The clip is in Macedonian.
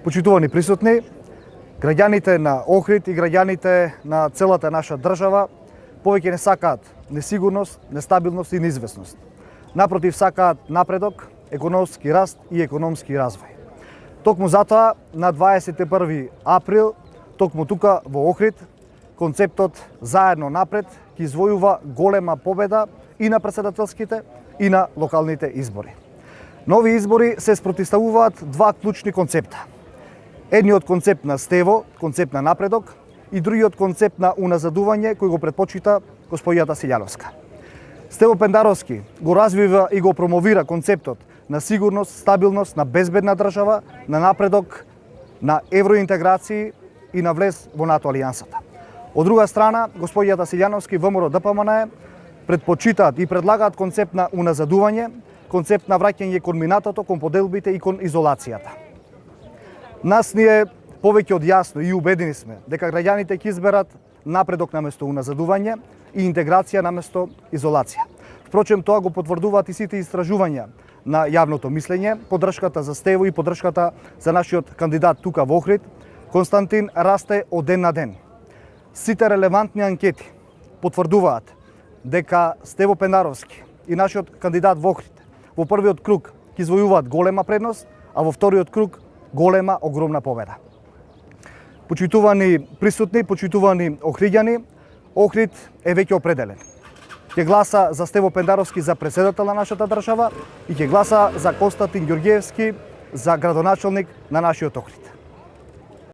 Почитувани присутни, граѓаните на Охрид и граѓаните на целата наша држава повеќе не сакаат несигурност, нестабилност и неизвестност. Напротив, сакаат напредок, економски раст и економски развој. Токму затоа, на 21 април, токму тука во Охрид, концептот Заедно напред ќе извојува голема победа и на претседателските и на локалните избори. На овие избори се спротивставуваат два клучни концепта. Едниот концепт на Стево, концепт на напредок, и другиот концепт на уназадување кој го предпочита господјата Силјановска. Стево Пендаровски го развива и го промовира концептот на сигурност, стабилност, на безбедна држава, на напредок, на евроинтеграции и на влез во НАТО алијансата. Од друга страна, господјата Силјановски ВМРО ДПМН предпочитаат и предлагаат концепт на уназадување, концепт на враќање кон минатото, кон поделбите и кон изолацијата. Нас ни е повеќе од јасно и убедени сме дека граѓаните ќе изберат напредок наместо уназадување и интеграција наместо изолација. Впрочем, тоа го потврдуваат и сите истражувања на јавното мислење, поддршката за Стево и поддршката за нашиот кандидат тука во Охрид, Константин, расте од ден на ден. Сите релевантни анкети потврдуваат дека Стево Пендаровски и нашиот кандидат во Охрид во првиот круг ќе извојуваат голема предност, а во вториот круг голема, огромна победа. Почитувани присутни, почитувани охриѓани, Охрид е веќе определен. Ќе гласа за Стево Пендаровски за претседател на нашата држава и ќе гласа за Константин Ѓорѓиевски за градоначалник на нашиот Охрид.